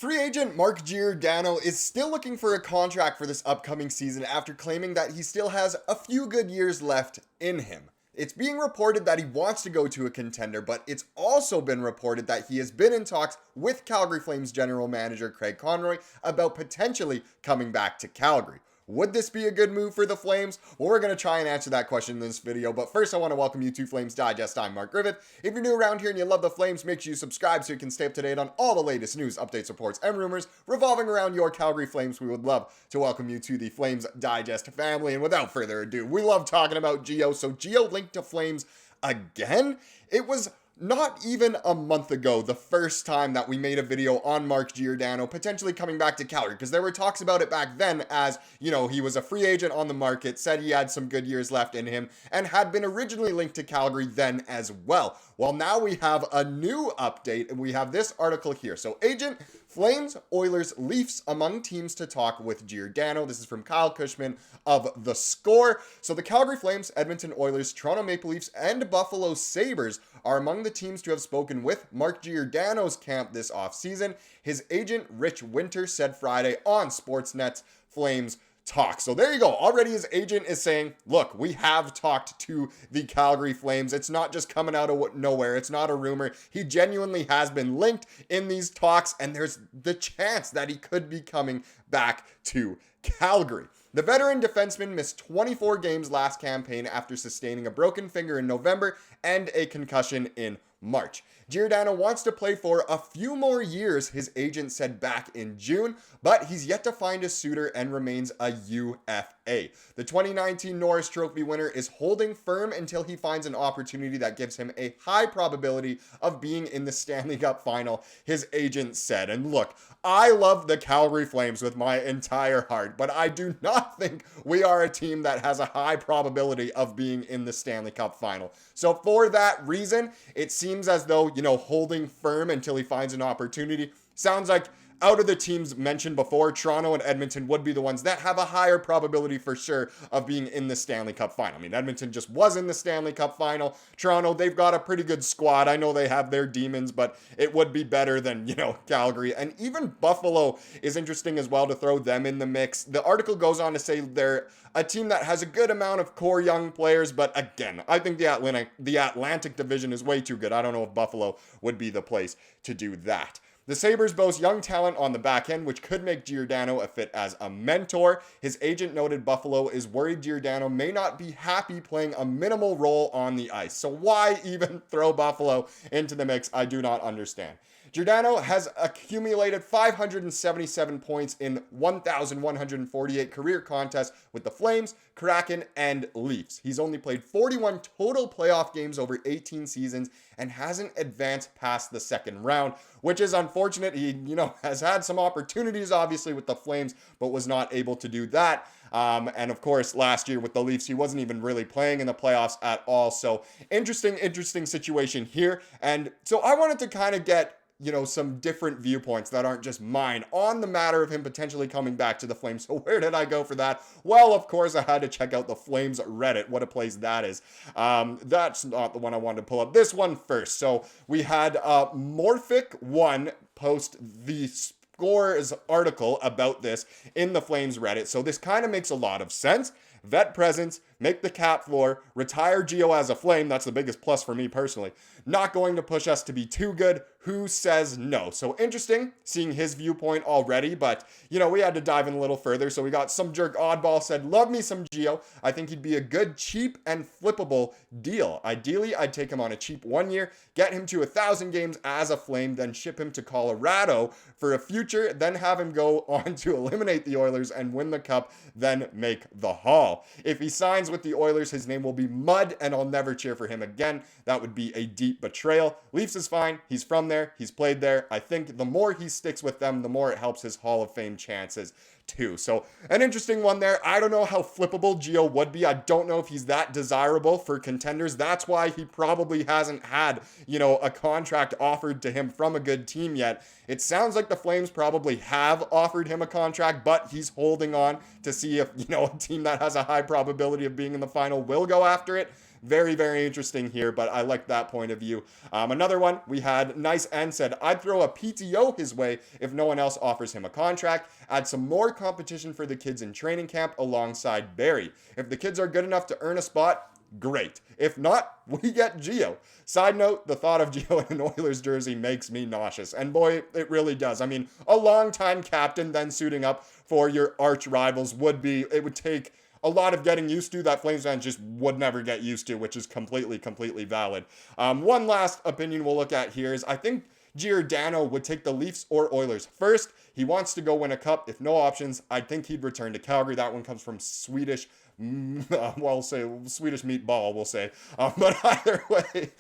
Free agent Mark Giordano is still looking for a contract for this upcoming season after claiming that he still has a few good years left in him. It's being reported that he wants to go to a contender, but it's also been reported that he has been in talks with Calgary Flames general manager Craig Conroy about potentially coming back to Calgary. Would this be a good move for the Flames? Well, we're going to try and answer that question in this video, but first I want to welcome you to Flames Digest. I'm Mark Griffith. If you're new around here and you love the Flames, make sure you subscribe so you can stay up to date on all the latest news, updates, reports, and rumors revolving around your Calgary Flames. We would love to welcome you to the Flames Digest family, and without further ado, we love talking about Gio. So Gio linked to Flames again? It was not even a month ago, the first time that we made a video on Mark Giordano potentially coming back to Calgary, because there were talks about it back then as, you know, he was a free agent on the market, said he had some good years left in him, and had been originally linked to Calgary then as well. Well, now we have a new update, and we have this article here. So, agent, Flames, Oilers, Leafs among teams to talk with Giordano. This is from Kyle Cushman of The Score. So, the Calgary Flames, Edmonton Oilers, Toronto Maple Leafs, and Buffalo Sabres are among the teams to have spoken with Mark Giordano's camp this offseason. His agent, Rich Winter, said Friday on Sportsnet's Flames Talk. So there you go. Already his agent is saying, look, we have talked to the Calgary Flames. It's not just coming out of nowhere. It's not a rumor. He genuinely has been linked in these talks, and there's the chance that he could be coming back to Calgary. The veteran defenseman missed 24 games last campaign after sustaining a broken finger in November and a concussion in March. Giordano wants to play for a few more years, his agent said back in June, but he's yet to find a suitor and remains a UFA. The 2019 Norris Trophy winner is holding firm until he finds an opportunity that gives him a high probability of being in the Stanley Cup final, his agent said. And look, I love the Calgary Flames with my entire heart, but I do not think we are a team that has a high probability of being in the Stanley Cup final. So for that reason, it seems as though, holding firm until he finds an opportunity sounds like out of the teams mentioned before, Toronto and Edmonton would be the ones that have a higher probability for sure of being in the Stanley Cup final. I mean, Edmonton just was in the Stanley Cup final. Toronto, they've got a pretty good squad. I know they have their demons, but it would be better than, Calgary. And even Buffalo is interesting as well to throw them in the mix. The article goes on to say they're a team that has a good amount of core young players, but again, I think the Atlantic division is way too good. I don't know if Buffalo would be the place to do that. The Sabres boast young talent on the back end, which could make Giordano a fit as a mentor. His agent noted Buffalo is worried Giordano may not be happy playing a minimal role on the ice. So why even throw Buffalo into the mix? I do not understand. Giordano has accumulated 577 points in 1,148 career contests with the Flames, Kraken, and Leafs. He's only played 41 total playoff games over 18 seasons and hasn't advanced past the second round, which is unfortunate. He, has had some opportunities, obviously, with the Flames, but was not able to do that. And of course, last year with the Leafs, he wasn't even really playing in the playoffs at all. So interesting situation here. And so I wanted to kind of get some different viewpoints that aren't just mine on the matter of him potentially coming back to the Flames. So where did I go for that? Well, of course, I had to check out the Flames Reddit. What a place that is. That's not the one I wanted to pull up. This one first. So we had Morphic1 post the Score's article about this in the Flames Reddit. So this kind of makes a lot of sense. Vet presence, make the cap floor, retire Gio as a Flame. That's the biggest plus for me personally. Not going to push us to be too good. Who says no? So interesting seeing his viewpoint already, but we had to dive in a little further. So we got Some Jerk Oddball said, love me some Gio. I think he'd be a good, cheap, and flippable deal. Ideally, I'd take him on a cheap 1 year, get him to 1,000 games as a Flame, then ship him to Colorado for a future, then have him go on to eliminate the Oilers and win the Cup, then make the haul. If he signs with the Oilers, his name will be mud, and I'll never cheer for him again. That would be a deep betrayal. Leafs is fine. He's from there. He's played there. I think the more he sticks with them, the more it helps his Hall of Fame chances too. So an interesting one there. I don't know how flippable Gio would be. I don't know if he's that desirable for contenders. That's why he probably hasn't had, a contract offered to him from a good team yet. It sounds like the Flames probably have offered him a contract, but he's holding on to see if, a team that has a high probability of being in the final will go after it. very, very interesting here, but I like that point of view. Another one, we had Nice N said, I'd throw a PTO his way if no one else offers him a contract. Add some more competition for the kids in training camp alongside Barrie. If the kids are good enough to earn a spot, great. If not, we get Gio. Side note, the thought of Gio in an Oilers jersey makes me nauseous. And boy, it really does. I mean, a longtime captain then suiting up for your arch rivals it would take a lot of getting used to that Flames fans just would never get used to, which is completely valid. One last opinion we'll look at here is I think Giordano would take the Leafs or Oilers. First, he wants to go win a cup. If no options, I think he'd return to Calgary. That one comes from Swedish Swedish meatball, we'll say. But either way,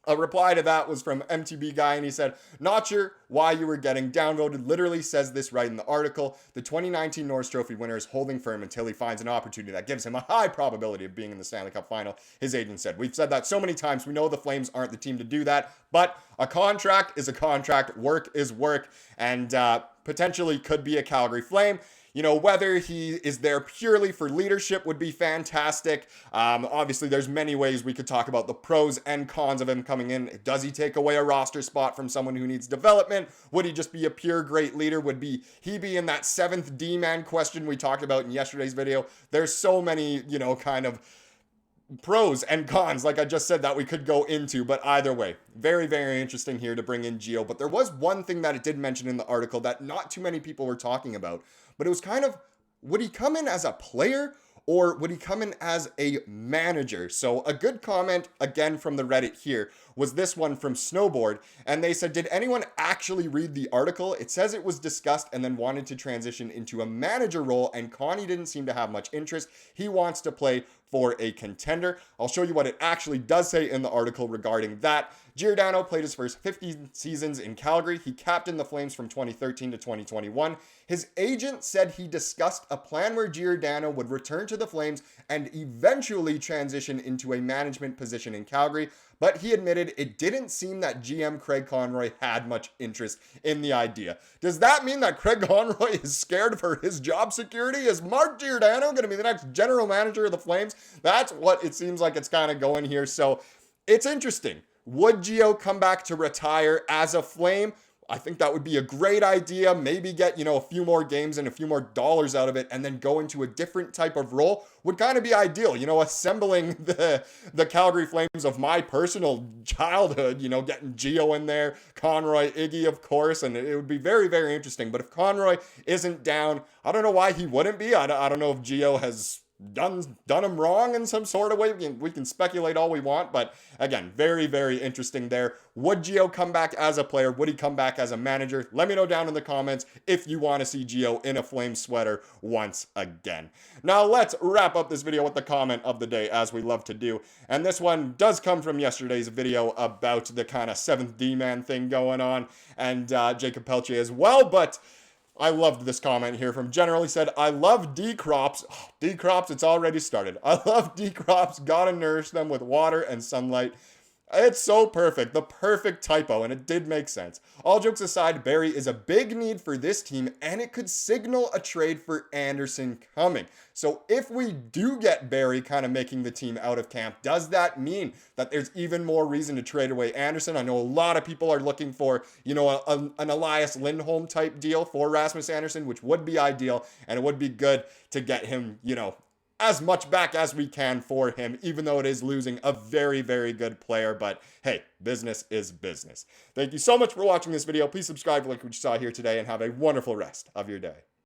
a reply to that was from MTB Guy, and he said, not sure why you were getting downvoted. Literally says this right in the article. The 2019 Norris Trophy winner is holding firm until he finds an opportunity that gives him a high probability of being in the Stanley Cup final, his agent said. We've said that so many times. We know the Flames aren't the team to do that, but a contract is a contract. Work is work, and potentially could be a Calgary Flame. You know, whether he is there purely for leadership would be fantastic. Obviously, there's many ways we could talk about the pros and cons of him coming in. Does he take away a roster spot from someone who needs development? Would he just be a pure great leader? Would he be in that seventh D-man question we talked about in yesterday's video? There's so many, you know, kind of pros and cons, like I just said, that we could go into, but either way, very, very interesting here to bring in Gio. But there was one thing that it did mention in the article that not too many people were talking about, but it was kind of, would he come in as a player or would he come in as a manager? So a good comment, again, from the Reddit here was this one from Snowboard. And they said, did anyone actually read the article? It says it was discussed and then wanted to transition into a manager role. And Connie didn't seem to have much interest. He wants to play for a contender. I'll show you what it actually does say in the article regarding that. Giordano played his first 15 seasons in Calgary. He captained the Flames from 2013 to 2021. His agent said he discussed a plan where Giordano would return to the Flames and eventually transition into a management position in Calgary, but he admitted it didn't seem that GM Craig Conroy had much interest in the idea. Does that mean that Craig Conroy is scared for his job security? Is Mark Giordano going to be the next general manager of the Flames? That's what it seems like it's kind of going here. So it's interesting. Would Gio come back to retire as a Flame? I think that would be a great idea. Maybe get, a few more games and a few more dollars out of it and then go into a different type of role would kind of be ideal. Assembling the Calgary Flames of my personal childhood, getting Gio in there, Conroy, Iggy, of course, and it would be very, very interesting. But if Conroy isn't down, I don't know why he wouldn't be. I don't know if Gio has done him wrong in some sort of way. We can speculate all we want, but again, very, very interesting there. Would Gio come back as a player? Would he come back as a manager? Let me know down in the comments if you want to see Gio in a Flame sweater once again. Now let's wrap up this video with the comment of the day, as we love to do. And this one does come from yesterday's video about the kind of 7th D-man thing going on, and Jacob Peltier as well, but I loved this comment here from General. He said, I love D-crops. Oh, D-crops, it's already started. I love D-crops. Gotta nourish them with water and sunlight. It's so perfect. The perfect typo, and it did make sense. All jokes aside, Barrie is a big need for this team, and it could signal a trade for Andersson coming. So if we do get Barrie kind of making the team out of camp, does that mean that there's even more reason to trade away Andersson? I know a lot of people are looking for, an Elias Lindholm type deal for Rasmus Andersson, which would be ideal, and it would be good to get him, as much back as we can for him, even though it is losing a very, very good player. But hey, business is business. Thank you so much for watching this video. Please subscribe, like what you saw here today, and have a wonderful rest of your day.